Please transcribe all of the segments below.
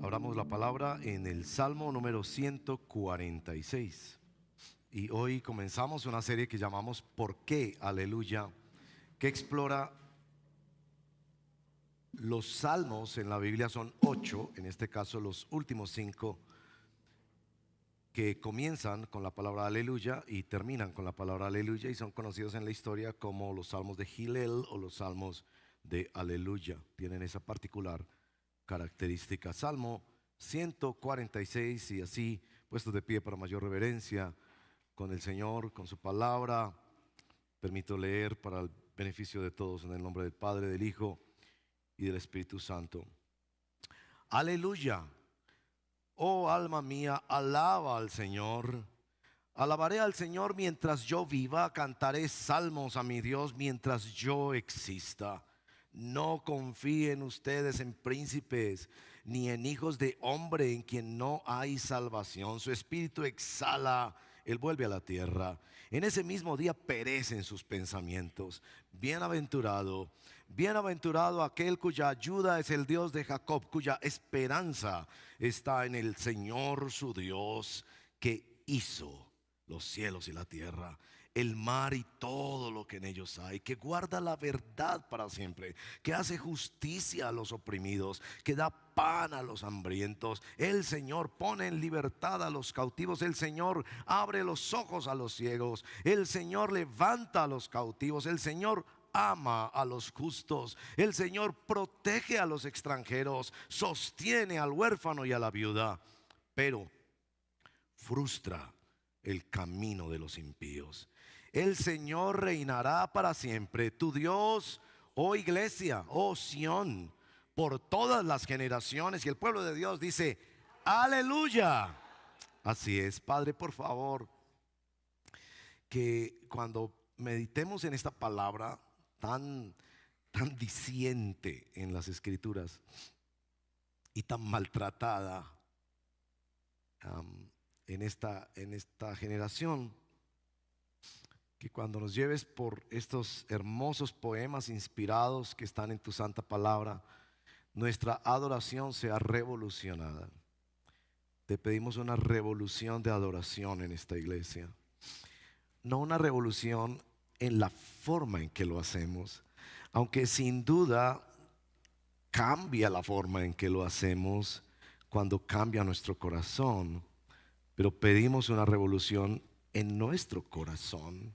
Abramos la palabra en el Salmo número 146. Y hoy comenzamos una serie que llamamos ¿Por qué? Aleluya, que explora los salmos en la Biblia. Son 8, en este caso los últimos 5, que comienzan con la palabra aleluya y terminan con la palabra aleluya, y son conocidos en la historia como los salmos de Hillel o los salmos de aleluya. Tienen esa particular característica. Salmo 146, y así puestos de pie para mayor reverencia con el Señor, con su palabra, permito leer para el beneficio de todos en el nombre del Padre, del Hijo y del Espíritu Santo. Aleluya. Oh alma mía, alaba al Señor. Alabaré al Señor mientras yo viva, cantaré salmos a mi Dios mientras yo exista. No confíen ustedes en príncipes, ni en hijos de hombre en quien no hay salvación. Su espíritu exhala, él vuelve a la tierra. En ese mismo día perecen sus pensamientos. Bienaventurado, bienaventurado aquel cuya ayuda es el Dios de Jacob, cuya esperanza está en el Señor su Dios, que hizo los cielos y la tierra, el mar y todo lo que en ellos hay, que guarda la verdad para siempre, que hace justicia a los oprimidos, que da pan a los hambrientos. El Señor pone en libertad a los cautivos. El Señor abre los ojos a los ciegos. El Señor levanta a los cautivos. El Señor ama a los justos. El Señor protege a los extranjeros, sostiene al huérfano y a la viuda, pero frustra el camino de los impíos. El Señor reinará para siempre. Tu Dios, oh iglesia, oh Sión, por todas las generaciones. Y el pueblo de Dios dice: aleluya. Así es. Padre, por favor, que cuando meditemos en esta palabra tan diciente en las Escrituras y tan maltratada en esta generación, que cuando nos lleves por estos hermosos poemas inspirados que están en tu santa palabra, nuestra adoración sea revolucionada. Te pedimos una revolución de adoración en esta iglesia. No una revolución en la forma en que lo hacemos, aunque sin duda cambia la forma en que lo hacemos cuando cambia nuestro corazón, pero pedimos una revolución en nuestro corazón,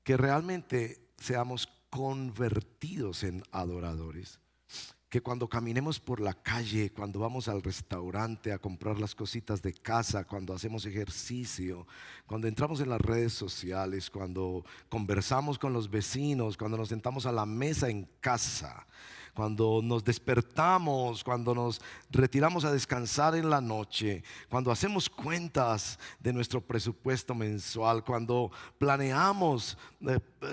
que realmente seamos convertidos en adoradores. Que cuando caminemos por la calle, cuando vamos al restaurante a comprar las cositas de casa, cuando hacemos ejercicio, cuando entramos en las redes sociales, cuando conversamos con los vecinos, cuando nos sentamos a la mesa en casa, cuando nos despertamos, cuando nos retiramos a descansar en la noche, cuando hacemos cuentas de nuestro presupuesto mensual, cuando planeamos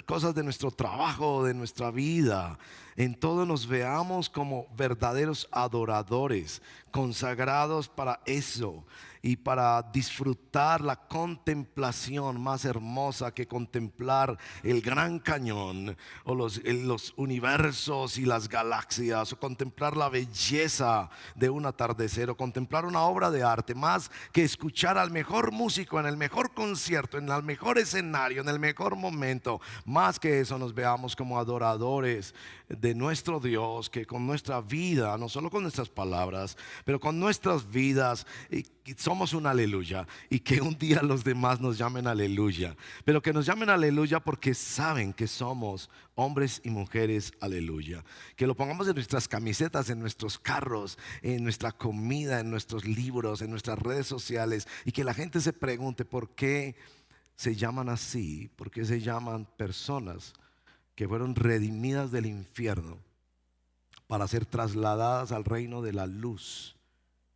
cosas de nuestro trabajo, de nuestra vida, en todo nos veamos como verdaderos adoradores, consagrados para eso y para disfrutar la contemplación más hermosa que contemplar el Gran Cañón o los universos y las galaxias, o contemplar la belleza de un atardecer, o contemplar una obra de arte, más que escuchar al mejor músico en el mejor concierto, en el mejor escenario, en el mejor momento. Más que eso, nos veamos como adoradores de nuestro Dios, que con nuestra vida, no solo con nuestras palabras, pero con nuestras vidas, somos un aleluya. Y que un día los demás nos llamen aleluya, pero que nos llamen aleluya porque saben que somos hombres y mujeres aleluya. Que lo pongamos en nuestras camisetas, en nuestros carros, en nuestra comida, en nuestros libros, en nuestras redes sociales, y que la gente se pregunte por qué se llaman así, por qué se llaman personas que fueron redimidas del infierno para ser trasladadas al reino de la luz,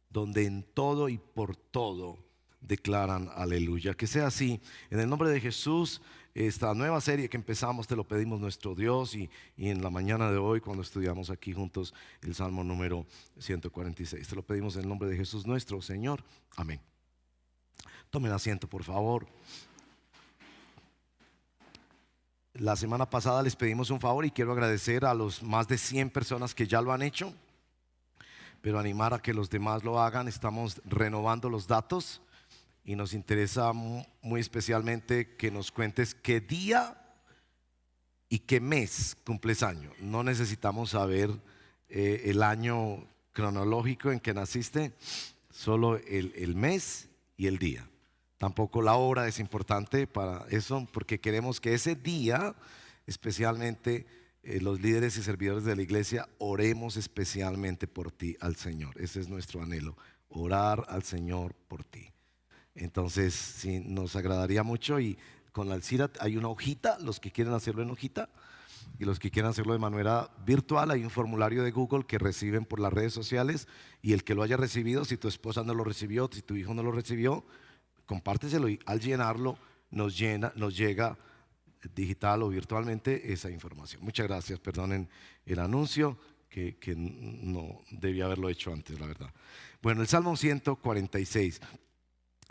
donde en todo y por todo declaran aleluya. Que sea así, en el nombre de Jesús. Esta nueva serie que empezamos te lo pedimos, nuestro Dios, y en la mañana de hoy, cuando estudiamos aquí juntos el Salmo número 146, te lo pedimos en el nombre de Jesús nuestro Señor, amén. Tomen asiento, por favor. La semana pasada les pedimos un favor y quiero agradecer a los más de 100 personas que ya lo han hecho. pero animar a que los demás lo hagan. Estamos renovando los datos y nos interesa muy especialmente que nos cuentes qué día y qué mes cumples año. No necesitamos saber el año cronológico en que naciste, solo el mes y el día. Tampoco la hora es importante para eso, porque queremos que ese día, especialmente los líderes y servidores de la iglesia, oremos especialmente por ti al Señor. Ese es nuestro anhelo, orar al Señor por ti. Entonces, sí, nos agradaría mucho. Y con la Alcira hay una hojita, los que quieren hacerlo en hojita y los que quieran hacerlo de manera virtual, hay un formulario de Google que reciben por las redes sociales, y el que lo haya recibido, si tu esposa no lo recibió, si tu hijo no lo recibió, compárteselo, y al llenarlo nos llega digital o virtualmente esa información. Muchas gracias, perdonen el anuncio que no debía haberlo hecho antes, la verdad. Bueno, el Salmo 146.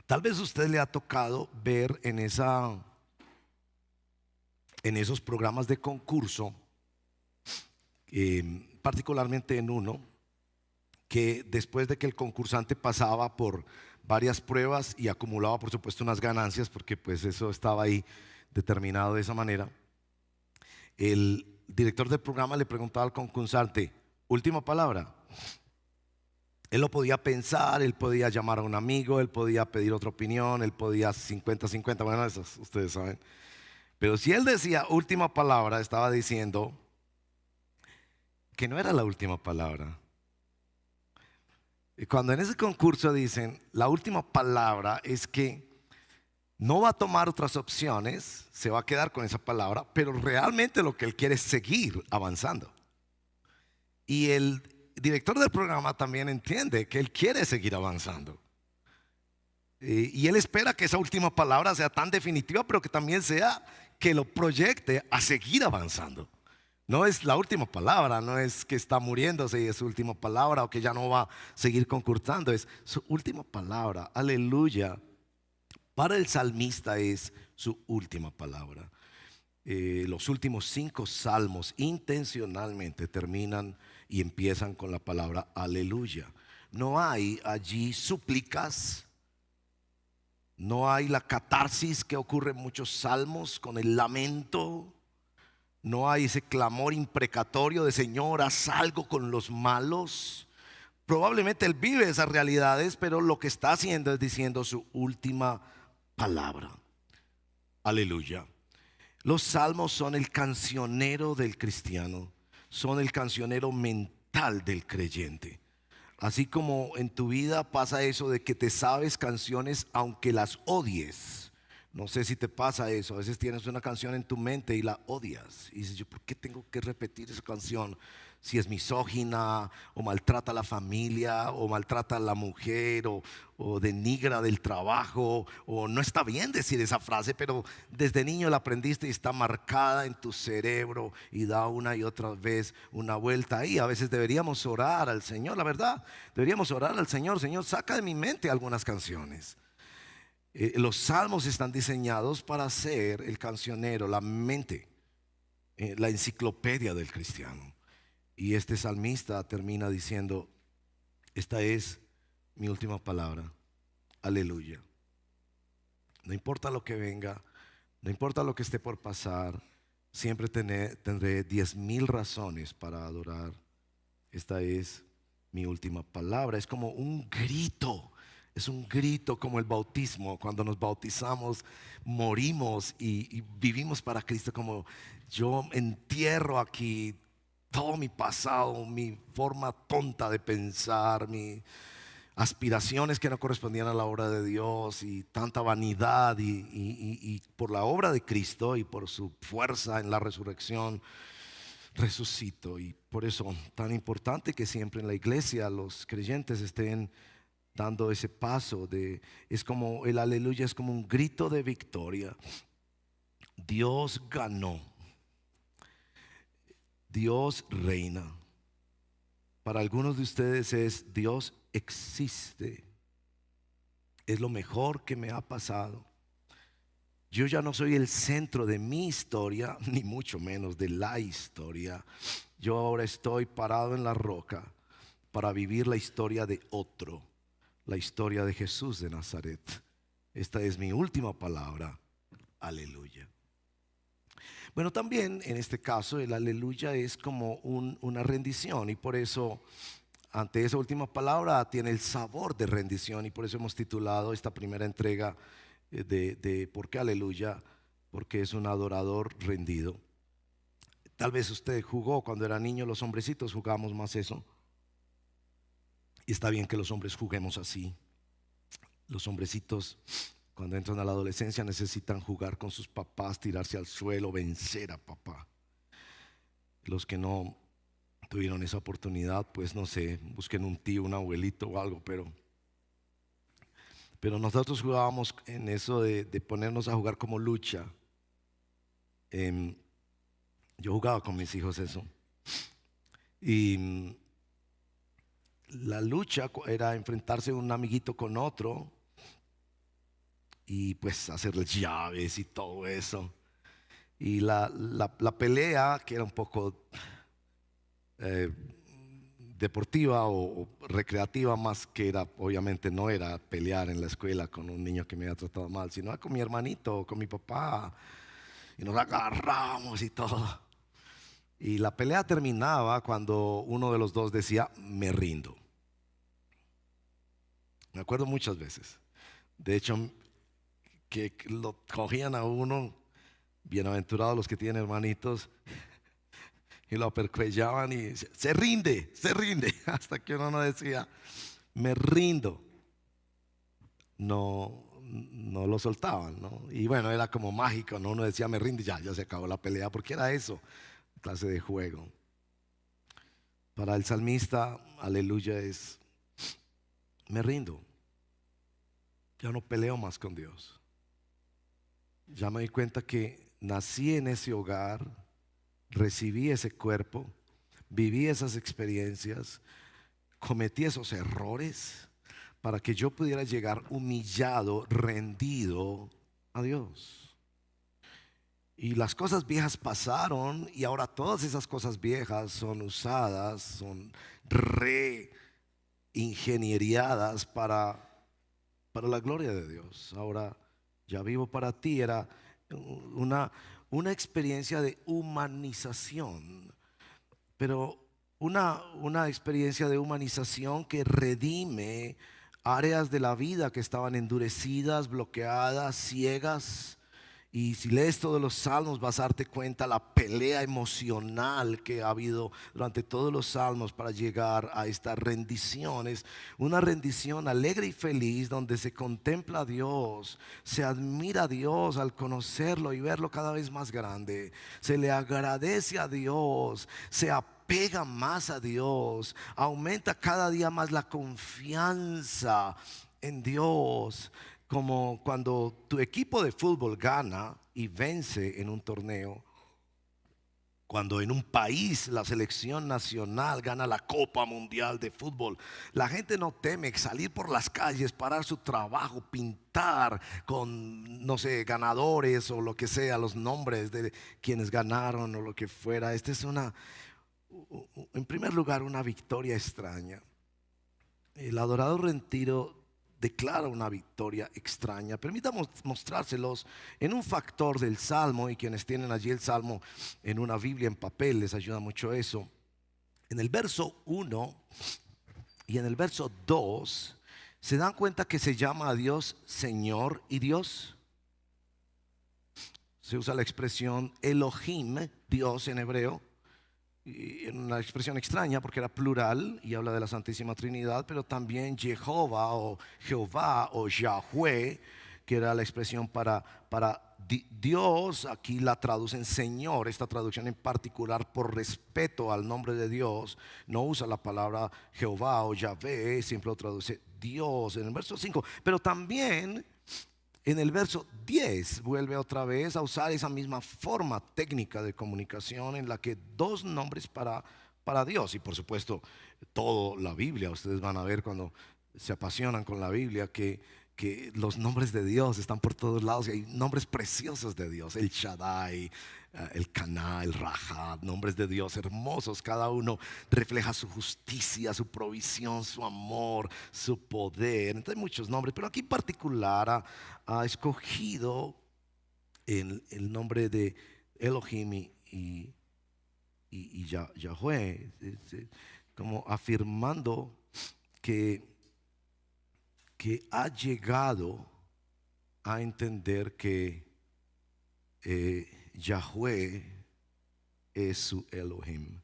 Tal vez a usted le ha tocado ver en esos programas de concurso, particularmente en uno, que después de que el concursante pasaba por varias pruebas y acumulaba, por supuesto, unas ganancias, porque pues eso estaba ahí determinado de esa manera, el director del programa le preguntaba al concursante: última palabra. Él lo podía pensar, él podía llamar a un amigo, él podía pedir otra opinión, él podía 50-50, bueno, eso ustedes saben. Pero si él decía última palabra, estaba diciendo que no era la última palabra. Y cuando en ese concurso dicen la última palabra, es que no va a tomar otras opciones, se va a quedar con esa palabra, pero realmente lo que él quiere es seguir avanzando. Y el director del programa también entiende que él quiere seguir avanzando. Y él espera que esa última palabra sea tan definitiva, pero que también sea que lo proyecte a seguir avanzando. No es la última palabra, no es que está muriéndose y es su última palabra, o que ya no va a seguir concursando, es su última palabra. Aleluya. Para el salmista es su última palabra. Los últimos 5 salmos intencionalmente terminan y empiezan con la palabra aleluya. No hay allí súplicas, no hay la catarsis que ocurre en muchos salmos con el lamento. No hay ese clamor imprecatorio de Señor, haz algo con los malos. Probablemente él vive esas realidades, pero lo que está haciendo es diciendo su última palabra. Aleluya. Los salmos son el cancionero del cristiano, son el cancionero mental del creyente. Así como en tu vida pasa eso de que te sabes canciones aunque las odies. No sé si te pasa eso. A veces tienes una canción en tu mente y la odias y dices: yo, ¿por qué tengo que repetir esa canción? Si es misógina, o maltrata a la familia, o maltrata a la mujer, o denigra del trabajo, o no está bien decir esa frase, pero desde niño la aprendiste y está marcada en tu cerebro y da una y otra vez una vuelta ahí. A veces deberíamos orar al Señor, la verdad, deberíamos orar al Señor: Señor, saca de mi mente algunas canciones. Los salmos están diseñados para ser el cancionero, la mente, la enciclopedia del cristiano. Y este salmista termina diciendo: esta es mi última palabra, aleluya. No importa lo que venga, no importa lo que esté por pasar, siempre tendré 10,000 razones para adorar. Esta es mi última palabra. Es como un grito. Es un grito como el bautismo. Cuando nos bautizamos, morimos y vivimos para Cristo. Como yo entierro aquí todo mi pasado, mi forma tonta de pensar, mis aspiraciones que no correspondían a la obra de Dios, y tanta vanidad, y por la obra de Cristo y por su fuerza en la resurrección, resucito. Y por eso tan importante que siempre en la iglesia los creyentes estén dando ese paso es como el aleluya, es como un grito de victoria. Dios ganó, Dios reina. Para algunos de ustedes es: Dios existe, es lo mejor que me ha pasado. Yo ya no soy el centro de mi historia, ni mucho menos de la historia. Yo ahora estoy parado en la roca para vivir la historia de otro, la historia de Jesús de Nazaret. Esta es mi última palabra. Aleluya. Bueno, también en este caso el aleluya es como una rendición, y por eso ante esa última palabra tiene el sabor de rendición, y por eso hemos titulado esta primera entrega de ¿por qué aleluya? Porque es un adorador rendido. Tal vez usted jugó cuando era niño, los hombrecitos jugamos más eso, y está bien que los hombres juguemos así. Los hombrecitos cuando entran a la adolescencia necesitan jugar con sus papás, tirarse al suelo, vencer a papá. Los que no tuvieron esa oportunidad, pues no sé, busquen un tío, un abuelito o algo, pero nosotros jugábamos en eso de ponernos a jugar como lucha. Yo jugaba con mis hijos eso, y la lucha era enfrentarse un amiguito con otro y pues hacerles llaves y todo eso. Y la pelea, que era un poco deportiva o recreativa, más que era, obviamente no era pelear en la escuela con un niño que me había tratado mal, sino con mi hermanito, con mi papá, y nos agarramos y todo. Y la pelea terminaba cuando uno de los dos decía: me rindo. Me acuerdo muchas veces. De hecho, que lo cogían a uno, bienaventurados los que tienen hermanitos, y lo apercuellaban y se rinde, hasta que uno no decía: me rindo. No lo soltaban, ¿no? Y bueno, era como mágico, ¿no? Uno decía: me rindo, y ya se acabó la pelea, porque era eso, clase de juego. Para el salmista, aleluya es: me rindo. Ya no peleo más con Dios. Ya me di cuenta que nací en ese hogar, recibí ese cuerpo, viví esas experiencias, cometí esos errores para que yo pudiera llegar humillado, rendido a Dios. Y las cosas viejas pasaron, y ahora todas esas cosas viejas son usadas, son reingenieriadas para la gloria de Dios. Ahora ya vivo para ti. Era una experiencia de humanización, pero una experiencia de humanización que redime áreas de la vida que estaban endurecidas, bloqueadas, ciegas. Y si lees todos los salmos vas a darte cuenta la pelea emocional que ha habido durante todos los salmos para llegar a esta rendición. Es una rendición alegre y feliz, donde se contempla a Dios, se admira a Dios al conocerlo y verlo cada vez más grande. Se le agradece a Dios, se apega más a Dios, aumenta cada día más la confianza en Dios. Como cuando tu equipo de fútbol gana y vence en un torneo, cuando en un país la selección nacional gana la Copa Mundial de Fútbol, la gente no teme salir por las calles, parar su trabajo, pintar con, no sé, ganadores o lo que sea, los nombres de quienes ganaron o lo que fuera. Esta es en primer lugar, una victoria extraña. El adorador rendido declara una victoria extraña. Permítamos mostrárselos en un factor del Salmo, y quienes tienen allí el Salmo en una Biblia en papel les ayuda mucho eso. En el verso 1 y en el verso 2 se dan cuenta que se llama a Dios Señor y Dios. Se usa la expresión Elohim, Dios en hebreo, y en una expresión extraña porque era plural y habla de la Santísima Trinidad, pero también Jehová o Jehová o Yahweh, que era la expresión para Dios. Aquí la traducen Señor. Esta traducción en particular, por respeto al nombre de Dios, no usa la palabra Jehová o Yahvé, siempre lo traduce Dios en el verso 5. Pero también en el verso 10 vuelve otra vez a usar esa misma forma técnica de comunicación, en la que dos nombres para Dios. Y por supuesto, toda la Biblia, ustedes van a ver cuando se apasionan con la Biblia, que los nombres de Dios están por todos lados, y hay nombres preciosos de Dios: El Shaddai, el Caná, el Raja, nombres de Dios hermosos. Cada uno refleja su justicia, su provisión, su amor, su poder. Entonces hay muchos nombres, pero aquí en particular ha escogido el nombre de Elohim y Yahweh, como afirmando que ha llegado a entender que Yahweh es su Elohim,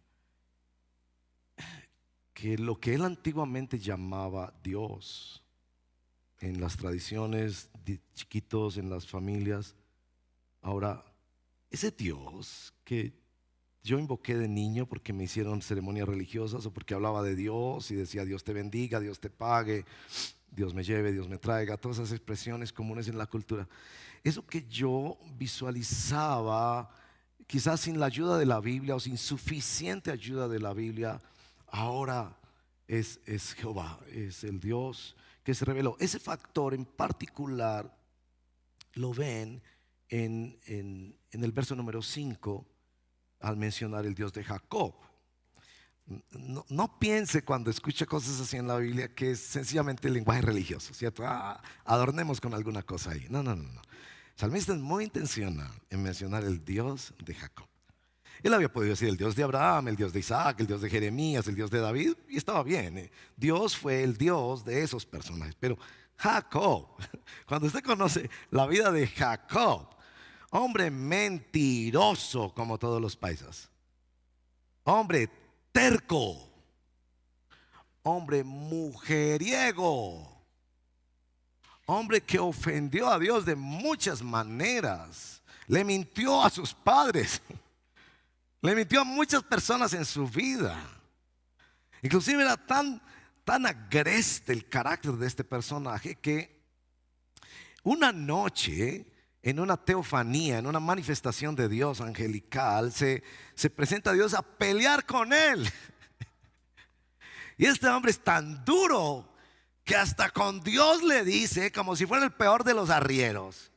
que lo que él antiguamente llamaba Dios en las tradiciones de chiquitos, en las familias, ahora ese Dios que yo invoqué de niño porque me hicieron ceremonias religiosas o porque hablaba de Dios y decía Dios te bendiga, Dios te pague, Dios me lleve, Dios me traiga, todas esas expresiones comunes en la cultura. Eso que yo visualizaba, quizás sin la ayuda de la Biblia o sin suficiente ayuda de la Biblia, ahora es Jehová, es el Dios que se reveló. Ese factor en particular lo ven en el verso número 5 al mencionar el Dios de Jacob. No piense cuando escuche cosas así en la Biblia que es sencillamente el lenguaje religioso, ¿cierto? Adornemos con alguna cosa ahí. No. El salmista es muy intencional en mencionar el Dios de Jacob. Él había podido decir el Dios de Abraham, el Dios de Isaac, el Dios de Jeremías, el Dios de David, y estaba bien. Dios fue el Dios de esos personajes. Pero Jacob, cuando usted conoce la vida de Jacob, hombre mentiroso como todos los paisas, hombre terco, hombre mujeriego, hombre que ofendió a Dios de muchas maneras, le mintió a sus padres, le mintió a muchas personas en su vida. Inclusive era tan agreste el carácter de este personaje que una noche, en una teofanía, en una manifestación de Dios angelical, se presenta a Dios a pelear con él. Y este hombre es tan duro que hasta con Dios le dice, como si fuera el peor de los arrieros: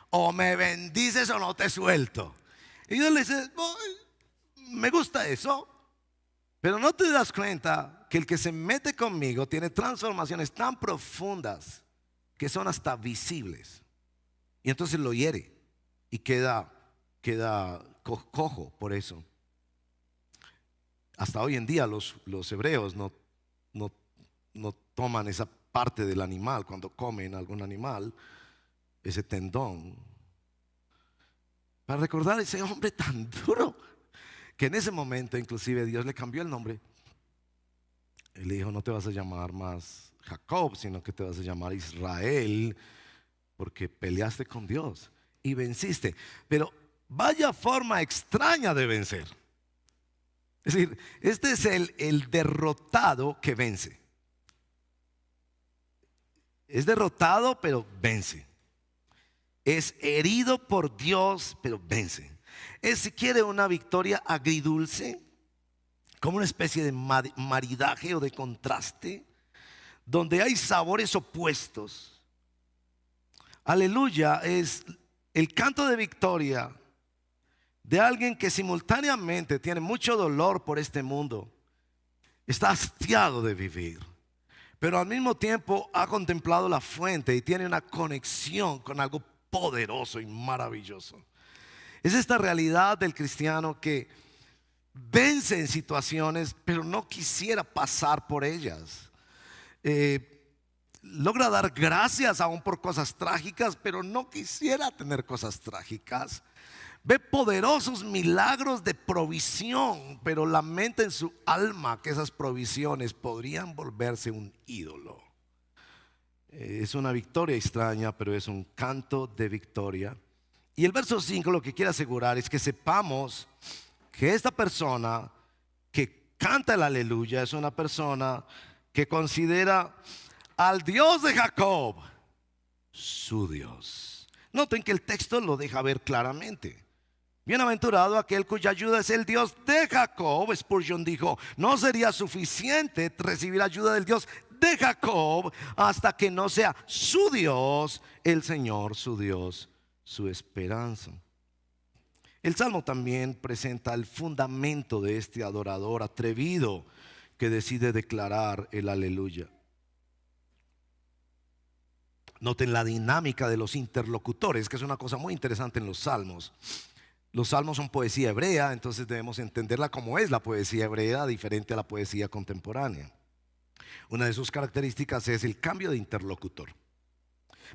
o me bendices o no te suelto. Y Dios le dice: me gusta eso, pero no te das cuenta que el que se mete conmigo tiene transformaciones tan profundas que son hasta visibles. Y entonces lo hiere y queda cojo por eso. Hasta hoy en día los hebreos no toman esa parte del animal cuando comen algún animal, ese tendón, para recordar a ese hombre tan duro que en ese momento inclusive Dios le cambió el nombre. Él le dijo: no te vas a llamar más Jacob, sino que te vas a llamar Israel, porque peleaste con Dios y venciste. Pero vaya forma extraña de vencer. Es decir, este es el derrotado que vence. Es derrotado pero vence. Es herido por Dios pero vence. Es, si quiere, una victoria agridulce, como una especie de maridaje o de contraste, donde hay sabores opuestos. Aleluya es el canto de victoria de alguien que simultáneamente tiene mucho dolor por este mundo, está hastiado de vivir, pero al mismo tiempo ha contemplado la fuente y tiene una conexión con algo poderoso y maravilloso. Es esta realidad del cristiano que vence en situaciones, pero no quisiera pasar por ellas. Logra dar gracias aún por cosas trágicas, pero no quisiera tener cosas trágicas. Ve poderosos milagros de provisión, pero lamenta en su alma que esas provisiones podrían volverse un ídolo. Es una victoria extraña, pero es un canto de victoria. Y el verso 5 lo que quiere asegurar es que sepamos que esta persona que canta el aleluya es una persona que considera al Dios de Jacob su Dios. Noten que el texto lo deja ver claramente. Bienaventurado aquel cuya ayuda es el Dios de Jacob. Spurgeon dijo: no sería suficiente recibir ayuda del Dios de Jacob hasta que no sea su Dios, el Señor, su Dios, su esperanza. El Salmo también presenta el fundamento de este adorador atrevido que decide declarar el aleluya. Noten la dinámica de los interlocutores, que es una cosa muy interesante en los salmos. Los salmos son poesía hebrea, entonces debemos entenderla como es la poesía hebrea, diferente a la poesía contemporánea. Una de sus características es el cambio de interlocutor.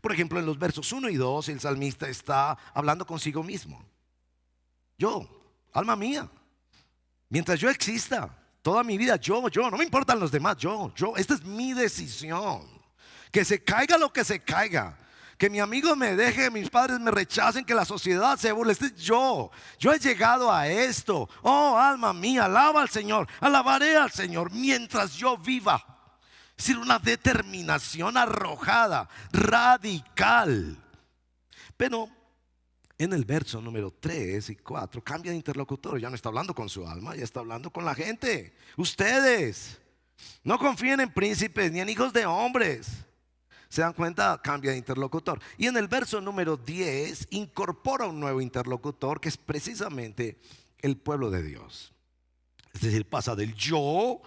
Por ejemplo, en los versos 1 y 2, el salmista está hablando consigo mismo. Yo, alma mía, mientras yo exista, toda mi vida, yo, no me importan los demás, yo, esta es mi decisión. Que se caiga lo que se caiga, que mi amigo me deje, que mis padres me rechacen, que la sociedad se burle. Este es yo he llegado a esto. Oh, alma mía, alaba al Señor, alabaré al Señor mientras yo viva. Es decir, una determinación arrojada, radical. Pero en el verso número 3 y 4 cambia de interlocutor. Ya no está hablando con su alma, ya está hablando con la gente. Ustedes no confíen en príncipes ni en hijos de hombres. ¿Se dan cuenta? Cambia de interlocutor. Y en el verso número 10 incorpora un nuevo interlocutor, que es precisamente el pueblo de Dios. Es decir, pasa del yo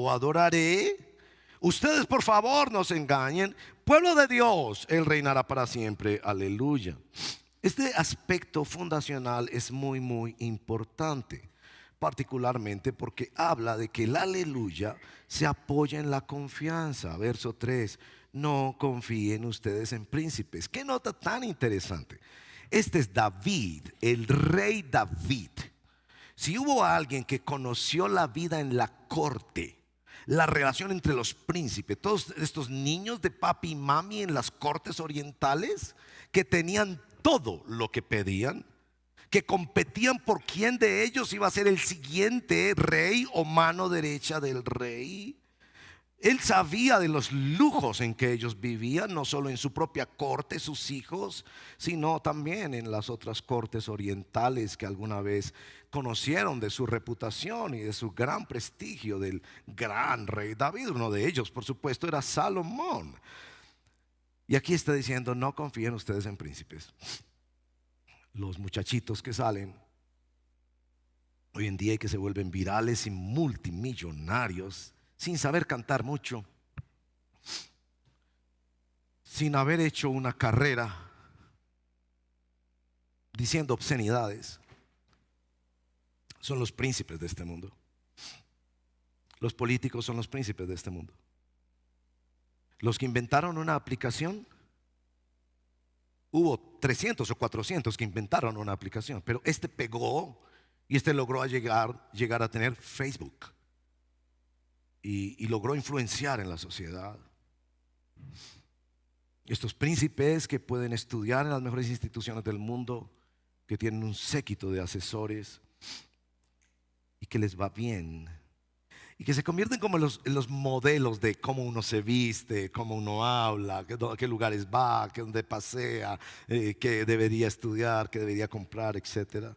adoraré. Ustedes por favor no se engañen. Pueblo de Dios, Él reinará para siempre. Aleluya. Este aspecto fundacional es muy importante, particularmente porque habla de que el aleluya se apoya en la confianza. Verso 3, no confíen ustedes en príncipes. Qué nota tan interesante. Este es David, el rey David. Si hubo alguien que conoció la vida en la corte, la relación entre los príncipes, todos estos niños de papi y mami en las cortes orientales, que tenían todo lo que pedían, que competían por quién de ellos iba a ser el siguiente rey o mano derecha del rey. Él sabía de los lujos en que ellos vivían, no solo en su propia corte, sus hijos, sino también en las otras cortes orientales que alguna vez conocieron de su reputación y de su gran prestigio del gran rey David. Uno de ellos, por supuesto, era Salomón. Y aquí está diciendo, no confíen ustedes en príncipes. Los muchachitos que salen hoy en día y que se vuelven virales y multimillonarios, sin saber cantar mucho, sin haber hecho una carrera, diciendo obscenidades, son los príncipes de este mundo. Los políticos son los príncipes de este mundo. Los que inventaron una aplicación, hubo 300 o 400 que inventaron una aplicación, pero este pegó y este logró llegar a tener Facebook. Y logró influenciar en la sociedad. Estos príncipes que pueden estudiar en las mejores instituciones del mundo, que tienen un séquito de asesores y que les va bien, y que se convierten como en los modelos de cómo uno se viste, cómo uno habla, a qué lugares va, dónde pasea, qué debería estudiar, qué debería comprar, etc.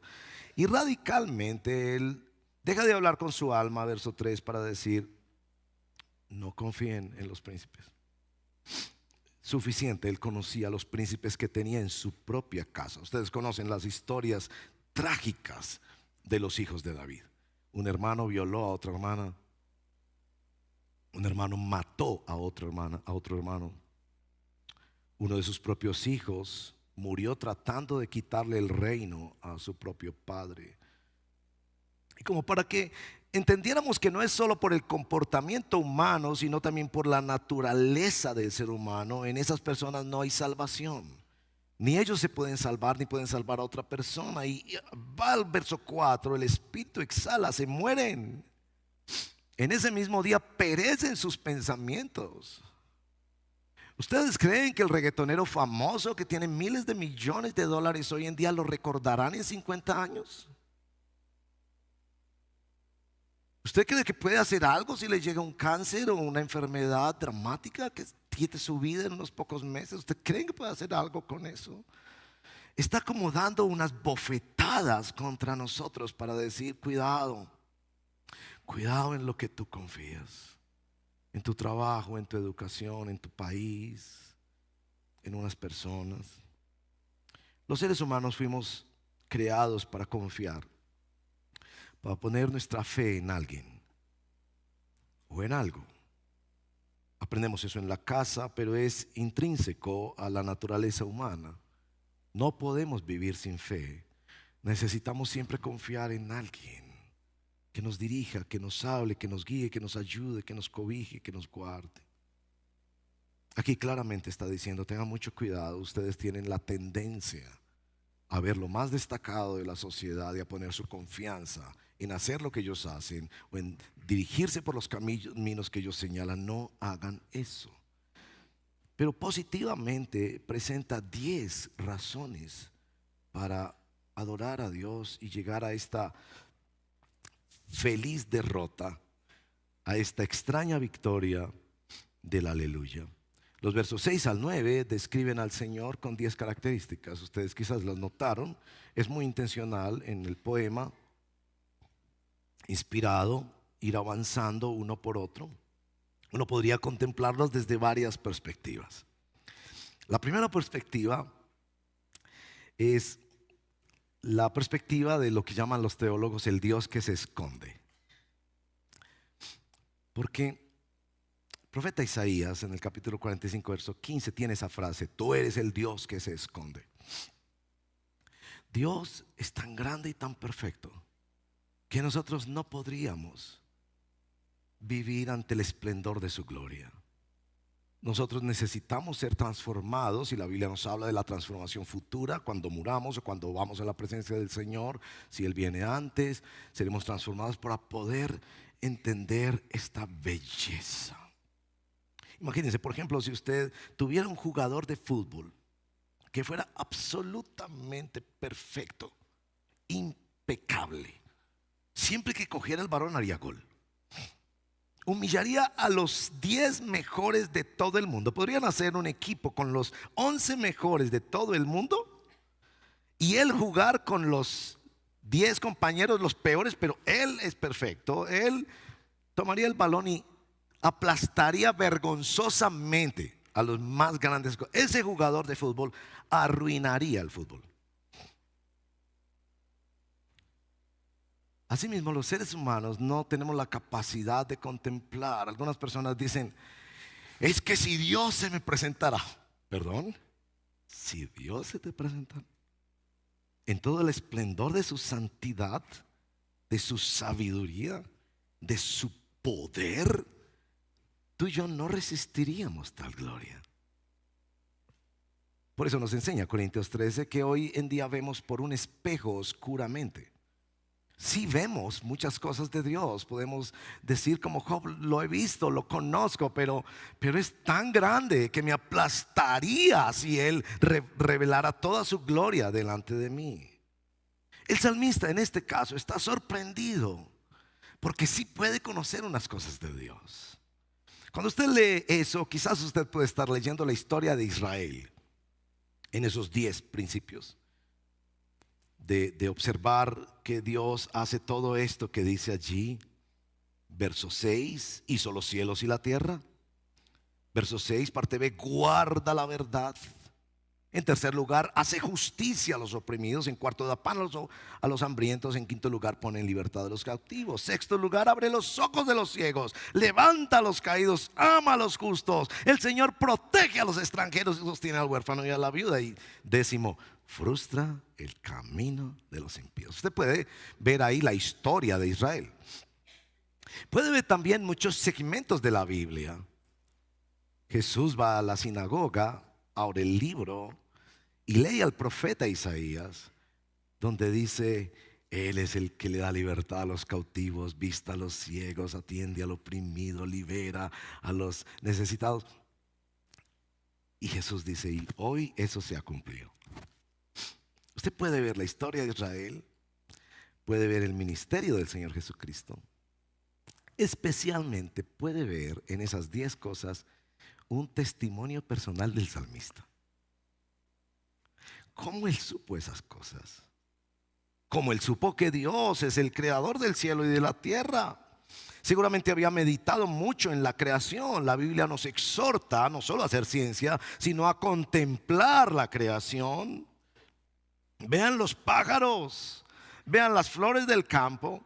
Y radicalmente él deja de hablar con su alma, verso 3, para decir, no confíen en los príncipes. Suficiente, él conocía a los príncipes que tenía en su propia casa. Ustedes conocen las historias trágicas de los hijos de David. Un hermano violó a otra hermana. Un hermano mató a otra hermana, a otro hermano. Uno de sus propios hijos murió tratando de quitarle el reino a su propio padre. Y como para que entendiéramos que no es solo por el comportamiento humano, sino también por la naturaleza del ser humano, en esas personas no hay salvación. Ni ellos se pueden salvar, ni pueden salvar a otra persona. Y va al verso 4, el espíritu exhala, se mueren. En ese mismo día perecen sus pensamientos. ¿Ustedes creen que el reggaetonero famoso que tiene miles de millones de dólares hoy en día lo recordarán en 50 años? ¿Usted cree que puede hacer algo si le llega un cáncer o una enfermedad dramática que quite su vida en unos pocos meses? ¿Usted cree que puede hacer algo con eso? Está como dando unas bofetadas contra nosotros para decir, cuidado en lo que tú confías, en tu trabajo, en tu educación, en tu país, en unas personas. Los seres humanos fuimos creados para confiar, para poner nuestra fe en alguien o en algo. Aprendemos eso en la casa, pero es intrínseco a la naturaleza humana. No podemos vivir sin fe. Necesitamos siempre confiar en alguien que nos dirija, que nos hable, que nos guíe, que nos ayude, que nos cobije, que nos guarde. Aquí claramente está diciendo, tengan mucho cuidado, ustedes tienen la tendencia a ver lo más destacado de la sociedad y a poner su confianza en hacer lo que ellos hacen o en dirigirse por los caminos que ellos señalan. No hagan eso. Pero positivamente presenta 10 razones para adorar a Dios y llegar a esta feliz derrota, a esta extraña victoria del aleluya. Los versos 6 al 9 describen al Señor con 10 características. Ustedes quizás las notaron. Es muy intencional en el poema, inspirado, ir avanzando uno por otro. Uno podría contemplarlos desde varias perspectivas. La primera perspectiva es la perspectiva de lo que llaman los teólogos el Dios que se esconde. Porque el profeta Isaías en el capítulo 45 verso 15 tiene esa frase: tú eres el Dios que se esconde. Dios es tan grande y tan perfecto que nosotros no podríamos vivir ante el esplendor de su gloria. Nosotros necesitamos ser transformados, y la Biblia nos habla de la transformación futura cuando muramos o cuando vamos a la presencia del Señor. Si Él viene antes, seremos transformados para poder entender esta belleza. Imagínense, por ejemplo, si usted tuviera un jugador de fútbol que fuera absolutamente perfecto, impecable, siempre que cogiera el balón haría gol. Humillaría a los 10 mejores de todo el mundo. Podrían hacer un equipo con los 11 mejores de todo el mundo y él jugar con los 10 compañeros, los peores, pero él es perfecto. Él tomaría el balón y aplastaría vergonzosamente a los más grandes. Ese jugador de fútbol arruinaría el fútbol. Asimismo, los seres humanos no tenemos la capacidad de contemplar. Algunas personas dicen: es que si Dios se me presentara. Perdón, si Dios se te presentara en todo el esplendor de su santidad, de su sabiduría, de su poder, tú y yo no resistiríamos tal gloria. Por eso nos enseña Corintios 13 que hoy en día vemos por un espejo oscuramente. Sí vemos muchas cosas de Dios, podemos decir como Job: lo he visto, lo conozco, pero es tan grande que me aplastaría si Él revelara toda su gloria delante de mí. El salmista en este caso está sorprendido porque sí puede conocer unas cosas de Dios. Cuando usted lee eso, quizás usted puede estar leyendo la historia de Israel en esos 10 principios. De observar que Dios hace todo esto que dice allí. Verso 6, hizo los cielos y la tierra. Verso 6, parte B, guarda la verdad. En tercer lugar, hace justicia a los oprimidos. En cuarto, da pan a los hambrientos. En quinto lugar, pone en libertad a los cautivos. Sexto lugar, abre los ojos de los ciegos, levanta a los caídos, ama a los justos. El Señor protege a los extranjeros y sostiene al huérfano y a la viuda. Y décimo, frustra el camino de los impíos. Usted puede ver ahí la historia de Israel. Puede ver también muchos segmentos de la Biblia. Jesús va a la sinagoga, abre el libro y lee al profeta Isaías, donde dice: Él es el que le da libertad a los cautivos, vista a los ciegos, atiende al oprimido, libera a los necesitados. Y Jesús dice: y hoy eso se ha cumplido. Usted puede ver la historia de Israel, puede ver el ministerio del Señor Jesucristo. Especialmente puede ver en esas 10 cosas un testimonio personal del salmista. ¿Cómo él supo esas cosas? ¿Cómo él supo que Dios es el creador del cielo y de la tierra? Seguramente había meditado mucho en la creación. La Biblia nos exhorta no solo a hacer ciencia, sino a contemplar la creación. vean los pájaros, vean las flores del campo.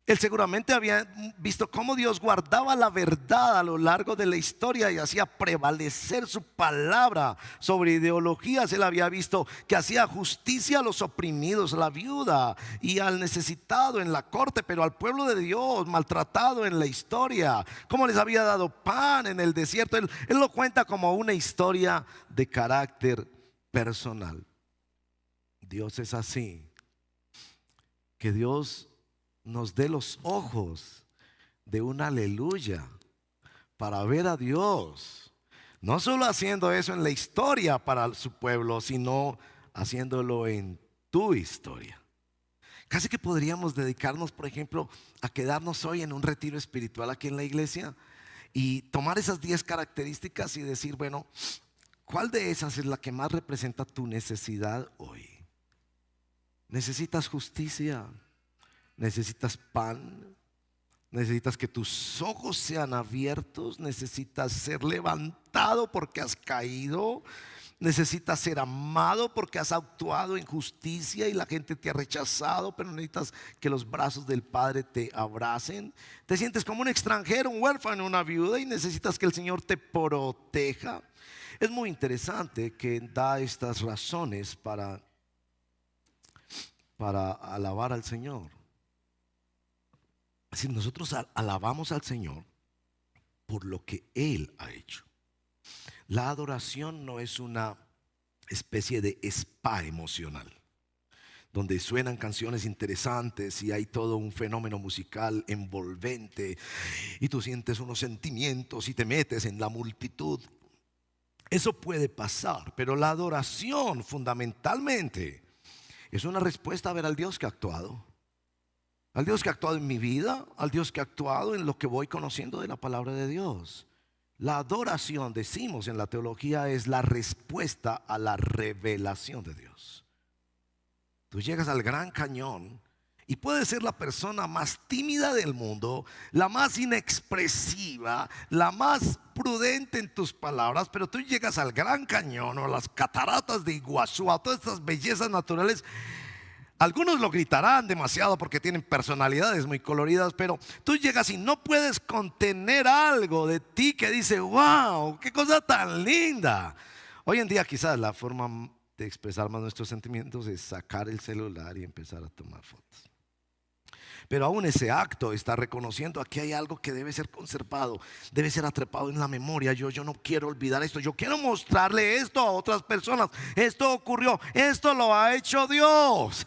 Él seguramente había visto cómo Dios guardaba la verdad a lo largo de la historia y hacía prevalecer su palabra sobre ideologías. Él había visto que hacía justicia a los oprimidos, a la viuda y al necesitado en la corte, pero al pueblo de Dios maltratado en la historia. Cómo les había dado pan en el desierto. Él lo cuenta como una historia de carácter personal. Dios es así. Que Dios nos dé los ojos de un aleluya para ver a Dios, no solo haciendo eso en la historia para su pueblo, sino haciéndolo en tu historia. Casi que podríamos dedicarnos, por ejemplo, a quedarnos hoy en un retiro espiritual aquí en la iglesia y tomar esas 10 características y decir, bueno, ¿cuál de esas es la que más representa tu necesidad hoy? ¿Necesitas justicia? ¿Necesitas pan? ¿Necesitas que tus ojos sean abiertos? ¿Necesitas ser levantado porque has caído? ¿Necesitas ser amado porque has actuado en justicia y la gente te ha rechazado, pero necesitas que los brazos del Padre te abracen? ¿Te sientes como un extranjero, un huérfano, una viuda y necesitas que el Señor te proteja? Es muy interesante que da estas razones para alabar al Señor. Así nosotros alabamos al Señor por lo que Él ha hecho. La adoración no es una especie de spa emocional, donde suenan canciones interesantes y hay todo un fenómeno musical envolvente y tú sientes unos sentimientos y te metes en la multitud. Eso puede pasar, pero la adoración fundamentalmente es una respuesta a ver al Dios que ha actuado. Al Dios que ha actuado en mi vida, al Dios que ha actuado en lo que voy conociendo de la palabra de Dios. La adoración, decimos en la teología, es la respuesta a la revelación de Dios. Tú llegas al Gran Cañón y puedes ser la persona más tímida del mundo, la más inexpresiva, la más prudente en tus palabras, pero tú llegas al Gran Cañón o a las cataratas de Iguazú, a todas estas bellezas naturales. Algunos lo gritarán demasiado porque tienen personalidades muy coloridas, pero tú llegas y no puedes contener algo de ti que dice, wow, qué cosa tan linda. Hoy en día quizás la forma de expresar más nuestros sentimientos es sacar el celular y empezar a tomar fotos. Pero aún ese acto está reconociendo aquí hay algo que debe ser conservado, debe ser atrapado en la memoria. Yo no quiero olvidar esto, yo quiero mostrarle esto a otras personas. Esto ocurrió, esto lo ha hecho Dios.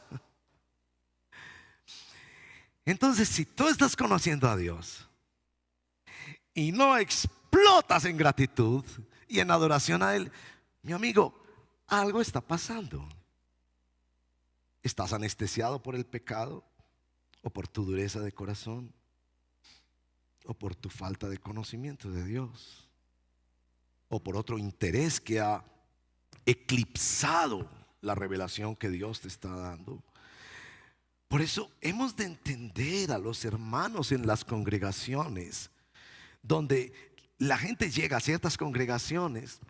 Entonces, si tú estás conociendo a Dios y no explotas en gratitud y en adoración a Él, mi amigo, algo está pasando. ¿Estás anestesiado por el pecado? ¿O por tu dureza de corazón? ¿O por tu falta de conocimiento de Dios? ¿O por otro interés que ha eclipsado la revelación que Dios te está dando? Por eso hemos de entender a los hermanos en las congregaciones, donde la gente llega a ciertas congregaciones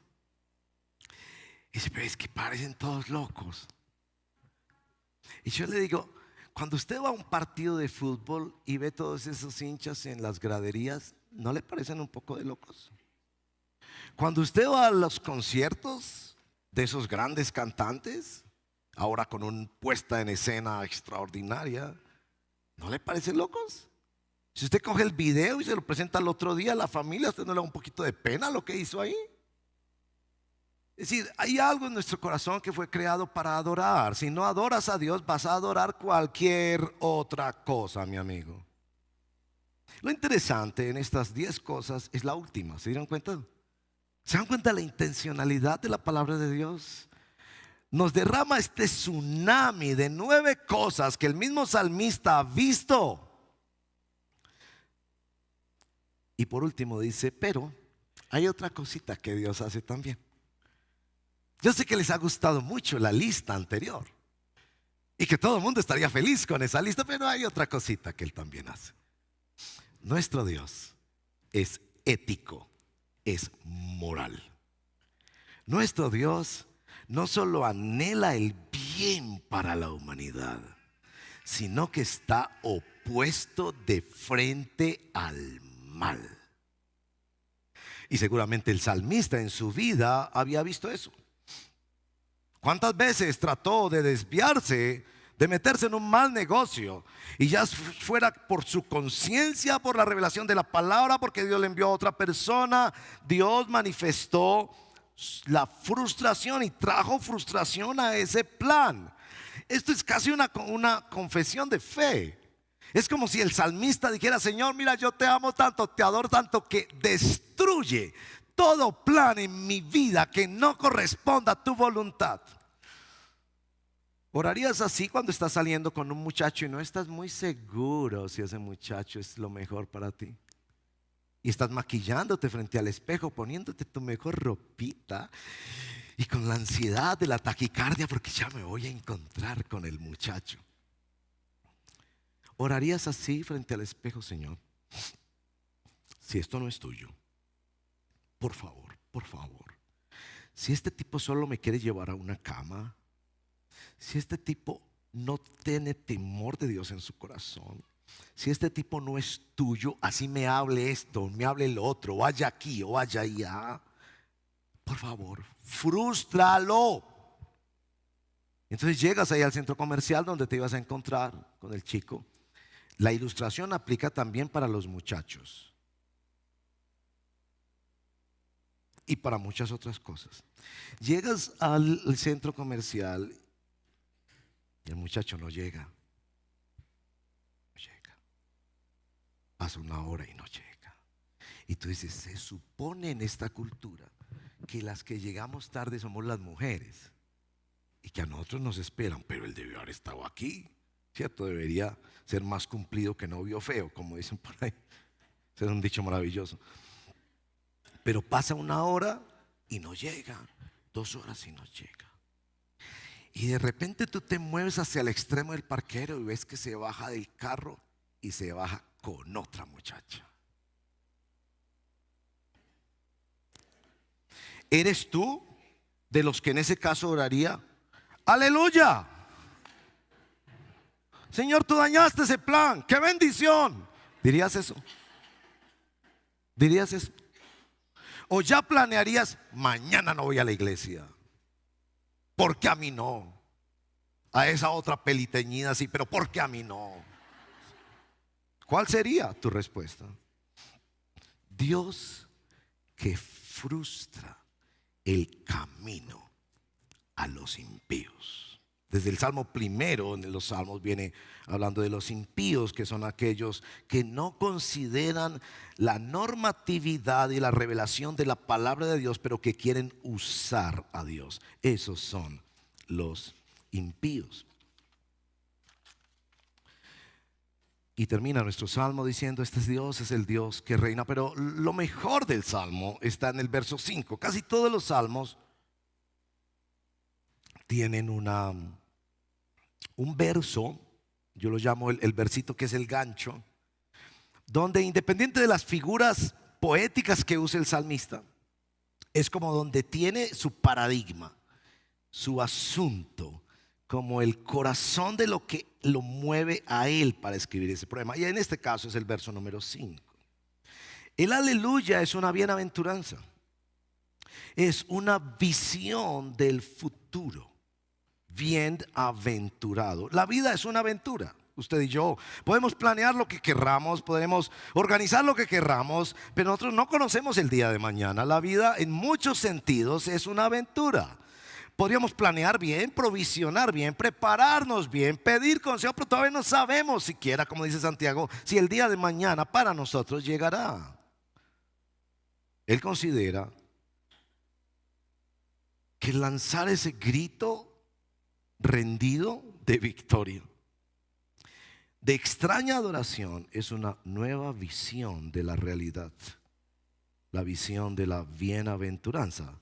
y dice, pero es que parecen todos locos. Y yo le digo, cuando usted va a un partido de fútbol y ve todos esos hinchas en las graderías, ¿no le parecen un poco de locos? Cuando usted va a los conciertos de esos grandes cantantes, ahora con una puesta en escena extraordinaria, ¿no le parecen locos? Si usted coge el video y se lo presenta al otro día a la familia, ¿a usted no le da un poquito de pena lo que hizo ahí? Es decir, hay algo en nuestro corazón que fue creado para adorar. Si no adoras a Dios, vas a adorar cualquier otra cosa, mi amigo. Lo interesante en estas 10 cosas es la última. ¿Se dieron cuenta? ¿Se dan cuenta de la intencionalidad de la palabra de Dios? Nos derrama este tsunami de 9 cosas que el mismo salmista ha visto. Y por último dice, pero hay otra cosita que Dios hace también. Yo sé que les ha gustado mucho la lista anterior y que todo el mundo estaría feliz con esa lista, pero hay otra cosita que Él también hace. Nuestro Dios es ético, es moral. Nuestro Dios no solo anhela el bien para la humanidad, sino que está opuesto de frente al mal. Y seguramente el salmista en su vida había visto eso. ¿Cuántas veces trató de desviarse, de meterse en un mal negocio? Y ya fuera por su conciencia, por la revelación de la palabra, porque Dios le envió a otra persona, Dios manifestó la frustración y trajo frustración a ese plan. Esto es casi una confesión de fe. Es como si el salmista dijera: Señor, mira, yo te amo tanto, te adoro tanto, que destruye todo plan en mi vida que no corresponda a tu voluntad. ¿Orarías así cuando estás saliendo con un muchacho y no estás muy seguro si ese muchacho es lo mejor para ti? Y estás maquillándote frente al espejo, poniéndote tu mejor ropita, y con la ansiedad de la taquicardia porque ya me voy a encontrar con el muchacho. ¿Orarías así frente al espejo? Señor, si esto no es tuyo, por favor, si este tipo solo me quiere llevar a una cama, si este tipo no tiene temor de Dios en su corazón, si este tipo no es tuyo, así me hable esto, me hable el otro, vaya aquí o vaya allá, por favor, frústralo. Entonces llegas ahí al centro comercial donde te ibas a encontrar con el chico. La ilustración aplica también para los muchachos y para muchas otras cosas. Llegas al centro comercial y el muchacho no llega. Pasa una hora y no llega. Y tú dices: se supone en esta cultura que las que llegamos tarde somos las mujeres y que a nosotros nos esperan, pero él debió haber estado aquí, ¿cierto? Debería ser más cumplido que novio feo, como dicen por ahí. Ese es un dicho maravilloso. Pero pasa una hora y no llega, 2 horas y no llega. Y de repente tú te mueves hacia el extremo del parquero y ves que se baja del carro y se baja con otra muchacha. ¿Eres tú de los que en ese caso oraría: aleluya, Señor, tú dañaste ese plan, qué bendición? ¿Dirías eso? ¿Dirías eso? ¿O ya planearías: mañana no voy a la iglesia, porque a mí no? A esa otra peliteñida sí, pero porque a mí no? ¿Cuál sería tu respuesta? Dios que frustra el camino a los impíos. Desde el Salmo primero, en los Salmos viene hablando de los impíos, que son aquellos que no consideran la normatividad y la revelación de la palabra de Dios, pero que quieren usar a Dios. Esos son los impíos. Y termina nuestro salmo diciendo: este Dios es el Dios que reina. Pero lo mejor del salmo está en el verso 5. Casi todos los salmos tienen un verso, yo lo llamo el versito que es el gancho, donde, independiente de las figuras poéticas que use el salmista, es como donde tiene su paradigma, su asunto, como el corazón de lo que lo mueve a él para escribir ese poema. Y en este caso es el verso número 5. El aleluya es una bienaventuranza, es una visión del futuro. Bienaventurado. La vida es una aventura. Usted y yo podemos planear lo que querramos, podemos organizar lo que querramos, pero nosotros no conocemos el día de mañana. La vida en muchos sentidos es una aventura. Podríamos planear bien, provisionar bien, prepararnos bien, pedir consejo, pero todavía no sabemos siquiera, como dice Santiago, si el día de mañana para nosotros llegará. Él considera que lanzar ese grito rendido de victoria, de extraña adoración, es una nueva visión de la realidad, la visión de la bienaventuranza.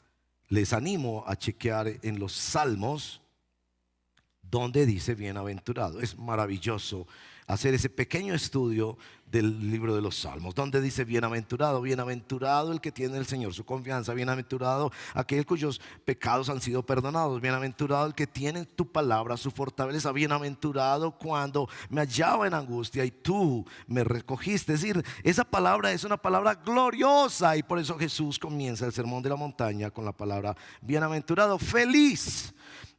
Les animo a chequear en los Salmos donde dice bienaventurado. Es maravilloso hacer ese pequeño estudio del libro de los Salmos, donde dice bienaventurado, bienaventurado el que tiene en el Señor su confianza, bienaventurado aquel cuyos pecados han sido perdonados, bienaventurado el que tiene en tu palabra su fortaleza, bienaventurado cuando me hallaba en angustia y tú me recogiste. Es decir, esa palabra es una palabra gloriosa, y por eso Jesús comienza el sermón de la montaña con la palabra bienaventurado. Feliz,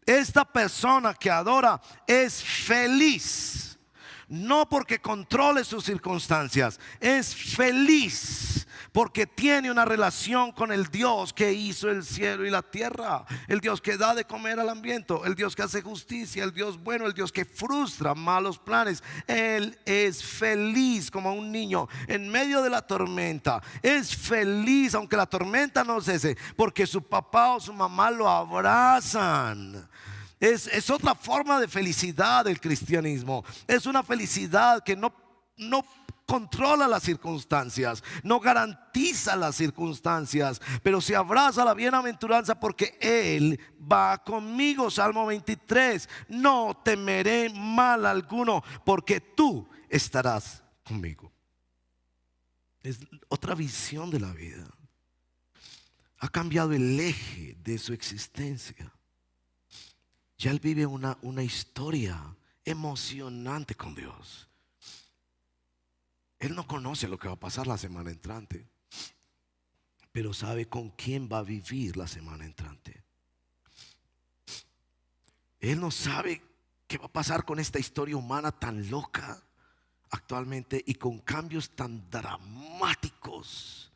esta persona que adora es feliz. No porque controle sus circunstancias, es feliz porque tiene una relación con el Dios que hizo el cielo y la tierra, el Dios que da de comer al hambriento, el Dios que hace justicia, el Dios bueno, el Dios que frustra malos planes. Él es feliz como un niño en medio de la tormenta. Es feliz aunque la tormenta no cese, porque su papá o su mamá lo abrazan. Es otra forma de felicidad del cristianismo. Es una felicidad que no controla las circunstancias, no garantiza las circunstancias, pero se abraza la bienaventuranza porque Él va conmigo. Salmo 23: no temeré mal alguno, porque tú estarás conmigo. Es otra visión de la vida. Ha cambiado el eje de su existencia. Ya él vive una historia emocionante con Dios. Él no conoce lo que va a pasar la semana entrante, pero sabe con quién va a vivir la semana entrante. Él no sabe qué va a pasar con esta historia humana tan loca actualmente y con cambios tan dramáticos,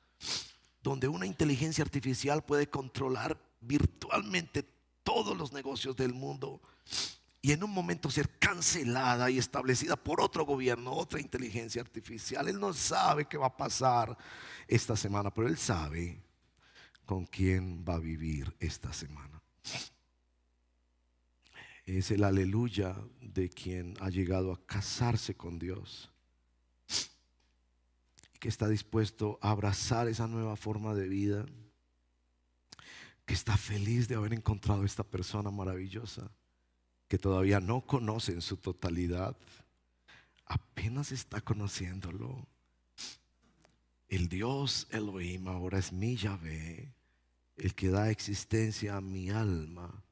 donde una inteligencia artificial puede controlar virtualmente todos los negocios del mundo y en un momento ser cancelada y establecida por otro gobierno, otra inteligencia artificial. Él no sabe qué va a pasar esta semana, pero él sabe con quién va a vivir esta semana. Es el aleluya de quien ha llegado a casarse con Dios y que está dispuesto a abrazar esa nueva forma de vida, que está feliz de haber encontrado esta persona maravillosa que todavía no conoce en su totalidad, apenas está conociéndolo. El Dios Elohim ahora es mi Yahvé, el que da existencia a mi alma.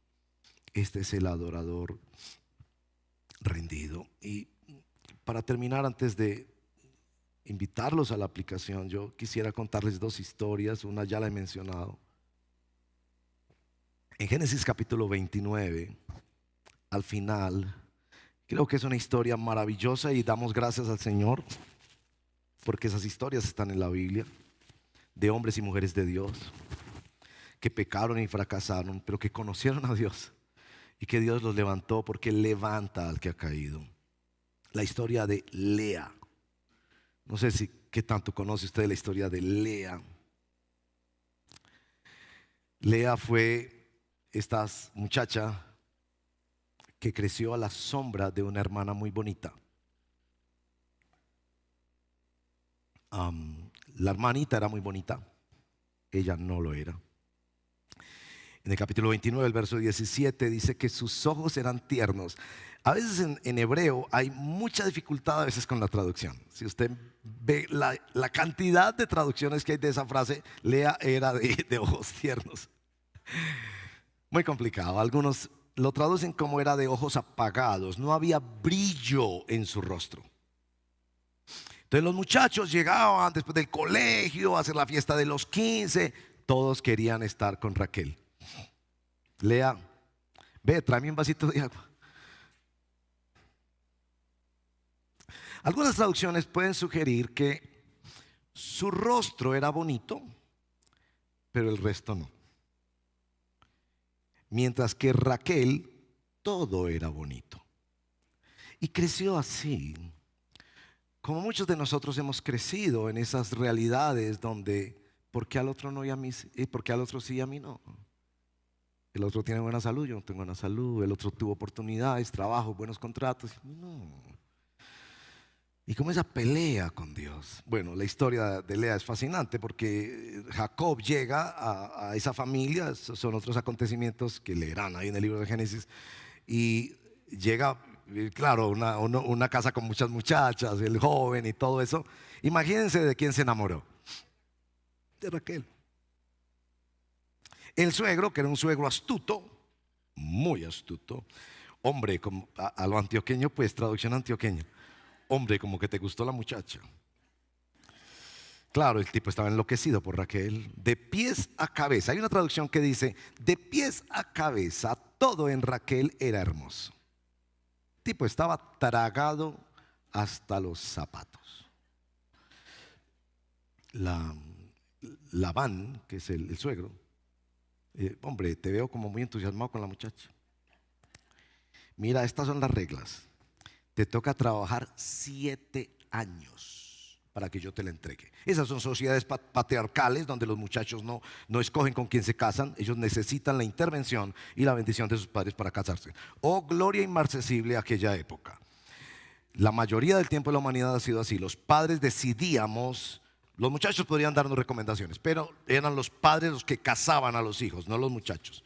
Este es el adorador rendido. Y para terminar, antes de invitarlos a la aplicación, yo quisiera contarles dos historias. Una ya la he mencionado. En Génesis capítulo 29, al final, creo que es una historia maravillosa y damos gracias al Señor porque esas historias están en la Biblia, de hombres y mujeres de Dios que pecaron y fracasaron, pero que conocieron a Dios y que Dios los levantó, porque Él levanta al que ha caído. La historia de Lea. No sé si qué tanto conoce usted la historia de Lea. Lea fue esta muchacha que creció a la sombra de una hermana muy bonita. La hermanita era muy bonita, ella no lo era. En el capítulo 29, el verso 17 dice que sus ojos eran tiernos. A veces en hebreo hay mucha dificultad a veces con la traducción. Si usted ve la cantidad de traducciones que hay de esa frase, Lea era de ojos tiernos. Muy complicado. Algunos lo traducen como era de ojos apagados. No había brillo en su rostro. Entonces los muchachos llegaban después del colegio a hacer la fiesta de los 15. Todos querían estar con Raquel. Lea, ve, tráeme un vasito de agua. Algunas traducciones pueden sugerir que su rostro era bonito, pero el resto no. Mientras que Raquel, todo era bonito. Y creció así, como muchos de nosotros hemos crecido en esas realidades donde, ¿por qué al otro no y a mí? ¿Por qué al otro sí y a mí no? El otro tiene buena salud, yo no tengo buena salud. El otro tuvo oportunidades, trabajo, buenos contratos. No. Y como esa pelea con Dios. Bueno, la historia de Lea es fascinante porque Jacob llega a esa familia. Son otros acontecimientos que leerán ahí en el libro de Génesis. Y llega, claro, una casa con muchas muchachas, el joven y todo eso. Imagínense de quién se enamoró. De Raquel. El suegro, que era un suegro astuto, muy astuto, hombre, como a lo antioqueño, pues traducción antioqueña, hombre, como que te gustó la muchacha. Claro, el tipo estaba enloquecido por Raquel, de pies a cabeza. Hay una traducción que dice, de pies a cabeza, todo en Raquel era hermoso. El tipo estaba tragado hasta los zapatos. Labán, que es el suegro, hombre, te veo como muy entusiasmado con la muchacha. Mira, estas son las reglas. Te toca trabajar 7 años para que yo te la entregue. Esas son sociedades patriarcales donde los muchachos no escogen con quién se casan. Ellos necesitan la intervención y la bendición de sus padres para casarse. Oh, gloria inmarcesible a aquella época. La mayoría del tiempo de la humanidad ha sido así. Los padres decidíamos. Los muchachos podrían darnos recomendaciones, pero eran los padres los que casaban a los hijos, no los muchachos.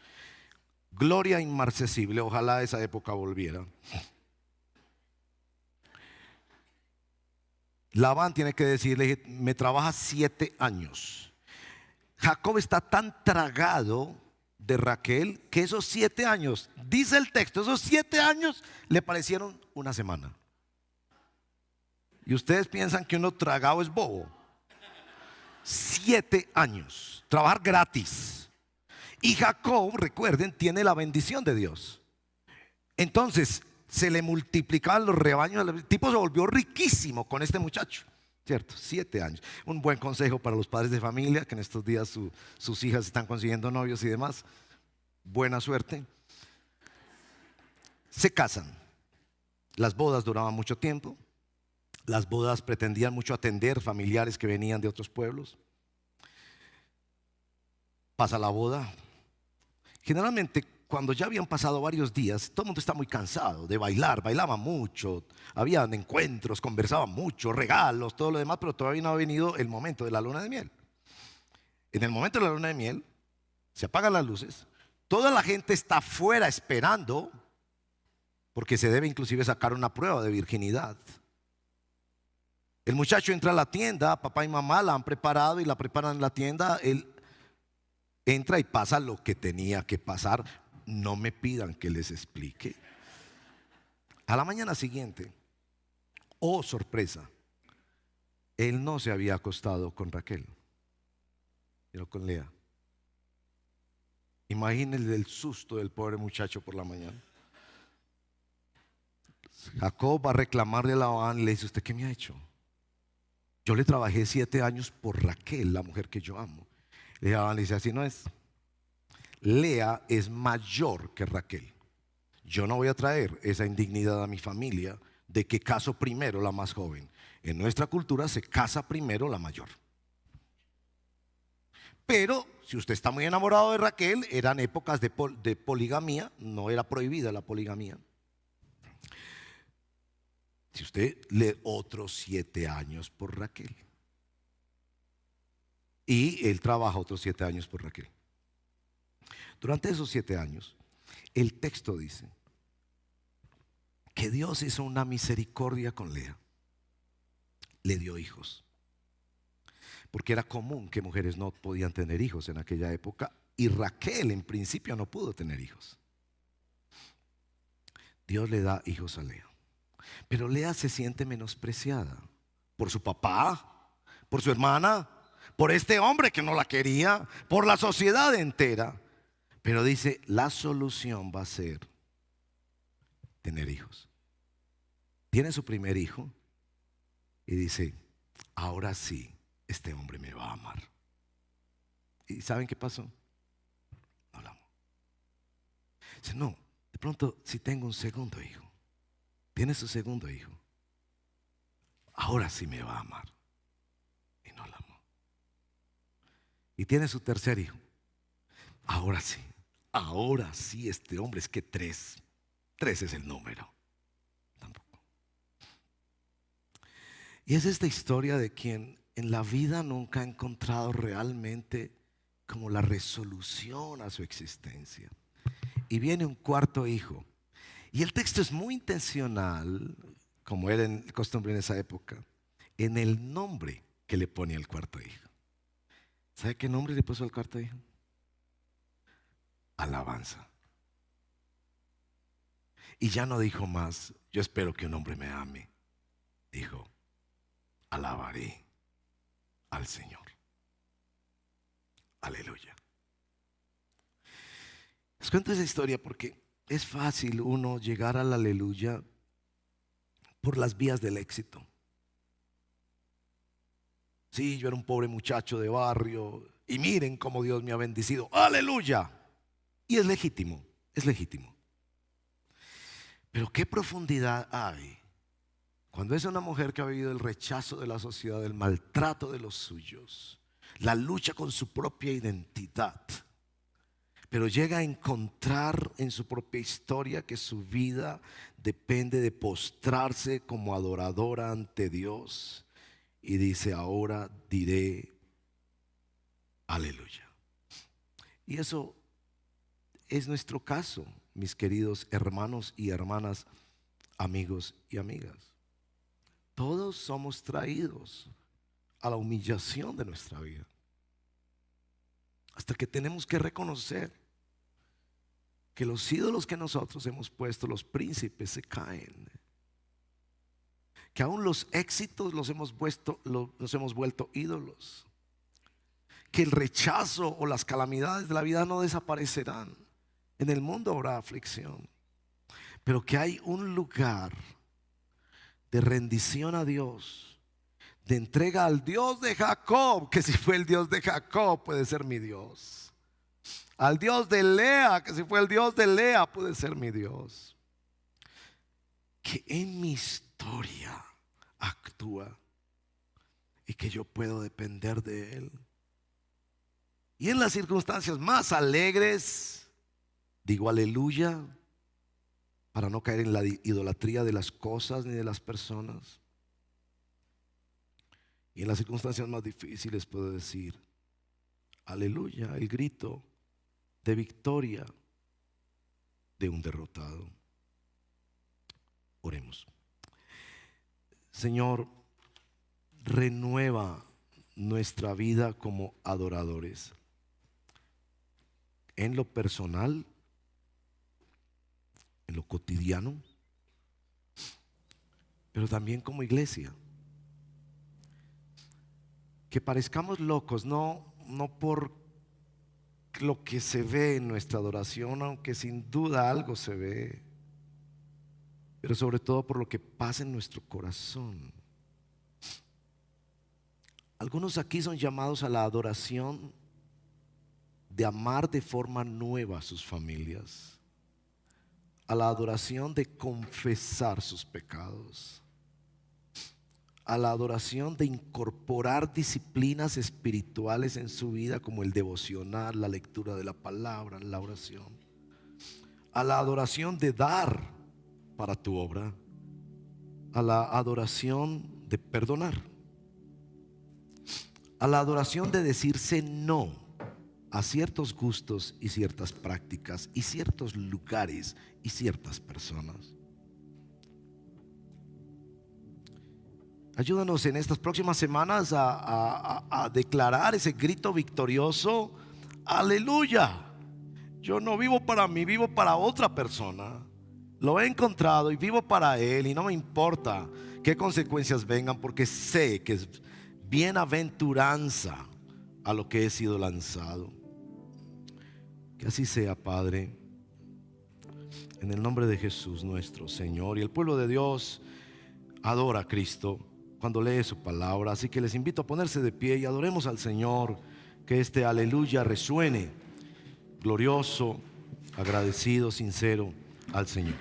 Gloria inmarcesible, ojalá esa época volviera. Labán tiene que decirle, me trabajas 7 años. Jacob está tan tragado de Raquel que esos 7 años, dice el texto, esos 7 años le parecieron una semana. Y ustedes piensan que uno tragado es bobo. 7 años, trabajar gratis. Y Jacob, recuerden, tiene la bendición de Dios. Entonces se le multiplicaban los rebaños. El tipo se volvió riquísimo con este muchacho, ¿cierto? 7 años. Un buen consejo para los padres de familia que en estos días sus hijas están consiguiendo novios y demás. Buena suerte. Se casan. Las bodas duraban mucho tiempo. Las bodas pretendían mucho atender familiares que venían de otros pueblos. Pasa la boda. Generalmente cuando ya habían pasado varios días, todo el mundo está muy cansado de bailar, bailaban mucho, habían encuentros, conversaban mucho, regalos, todo lo demás, pero todavía no ha venido el momento de la luna de miel. En el momento de la luna de miel, se apagan las luces, toda la gente está afuera esperando, porque se debe inclusive sacar una prueba de virginidad. El muchacho entra a la tienda, papá y mamá la han preparado y la preparan en la tienda. Él entra y pasa lo que tenía que pasar. No me pidan que les explique. A la mañana siguiente, oh sorpresa, él no se había acostado con Raquel, sino con Lea. Imagínense el susto del pobre muchacho por la mañana. Jacob va a reclamarle a Labán y le dice, ¿usted qué me ha hecho? Yo le trabajé 7 años por Raquel, la mujer que yo amo. Labán le dice, así no es. Lea es mayor que Raquel. Yo no voy a traer esa indignidad a mi familia de que caso primero la más joven. En nuestra cultura se casa primero la mayor. Pero si usted está muy enamorado de Raquel, eran épocas de poligamía, no era prohibida la poligamía. Si usted lee otros 7 años por Raquel. Y él trabaja otros 7 años por Raquel. Durante esos 7 años, el texto dice que Dios hizo una misericordia con Lea. Le dio hijos. Porque era común que mujeres no podían tener hijos en aquella época. Y Raquel en principio no pudo tener hijos. Dios le da hijos a Lea. Pero Lea se siente menospreciada por su papá, por su hermana, por este hombre que no la quería, por la sociedad entera. Pero dice, la solución va a ser tener hijos. Tiene su primer hijo y dice, ahora sí, este hombre me va a amar. ¿Y saben qué pasó? No la amó. Dice, no, de pronto si tengo un segundo hijo. Tiene su segundo hijo. Ahora sí me va a amar. Y no la amó. Y tiene su tercer hijo. Ahora sí este hombre, es que 3 es el número. Tampoco. Y es esta historia de quien en la vida nunca ha encontrado realmente como la resolución a su existencia. Y viene un cuarto hijo. Y el texto es muy intencional, como era costumbre en esa época, en el nombre que le pone al cuarto hijo. ¿Sabe qué nombre le puso al cuarto hijo? Alabanza. Y ya no dijo más, yo espero que un hombre me ame. Dijo, alabaré al Señor. Aleluya. Les cuento esa historia porque es fácil uno llegar al aleluya por las vías del éxito. Sí, yo era un pobre muchacho de barrio y miren cómo Dios me ha bendecido. Aleluya. Y es legítimo, es legítimo. Pero qué profundidad hay cuando es una mujer que ha vivido el rechazo de la sociedad, el maltrato de los suyos, la lucha con su propia identidad, pero llega a encontrar en su propia historia que su vida depende de postrarse como adoradora ante Dios, y dice, ahora diré aleluya. Y eso es nuestro caso, mis queridos hermanos y hermanas, amigos y amigas. Todos somos traídos a la humillación de nuestra vida, hasta que tenemos que reconocer que los ídolos que nosotros hemos puesto, los príncipes, se caen, que aún los éxitos los hemos vuelto ídolos, que el rechazo o las calamidades de la vida no desaparecerán. En el mundo habrá aflicción, pero que hay un lugar de rendición a Dios, de entrega al Dios de Jacob, que si fue el Dios de Jacob puede ser mi Dios, al Dios de Lea, que si fue el Dios de Lea puede ser mi Dios, que en mi historia actúa y que yo puedo depender de Él. Y en las circunstancias más alegres digo aleluya, para no caer en la idolatría de las cosas ni de las personas. Y en las circunstancias más difíciles puedo decir aleluya, el grito de victoria de un derrotado. Oremos. Señor, renueva nuestra vida como adoradores, en lo personal, en lo cotidiano, pero también como iglesia. Que parezcamos locos, no por lo que se ve en nuestra adoración, aunque sin duda algo se ve, pero sobre todo por lo que pasa en nuestro corazón. Algunos aquí son llamados a la adoración de amar de forma nueva a sus familias, a la adoración de confesar sus pecados, a la adoración de incorporar disciplinas espirituales en su vida, como el devocional, la lectura de la palabra, la oración, a la adoración de dar para tu obra, a la adoración de perdonar, a la adoración de decirse no a ciertos gustos y ciertas prácticas y ciertos lugares y ciertas personas. Ayúdanos en estas próximas semanas a declarar ese grito victorioso: aleluya, yo no vivo para mí, vivo para otra persona. Lo he encontrado y vivo para Él, y no me importa qué consecuencias vengan, porque sé que es bienaventuranza a lo que he sido lanzado. Que así sea, Padre, en el nombre de Jesús nuestro Señor. Y el pueblo de Dios adora a Cristo cuando lee su palabra, así que les invito a ponerse de pie y adoremos al Señor. Que este aleluya resuene glorioso, agradecido, sincero al Señor.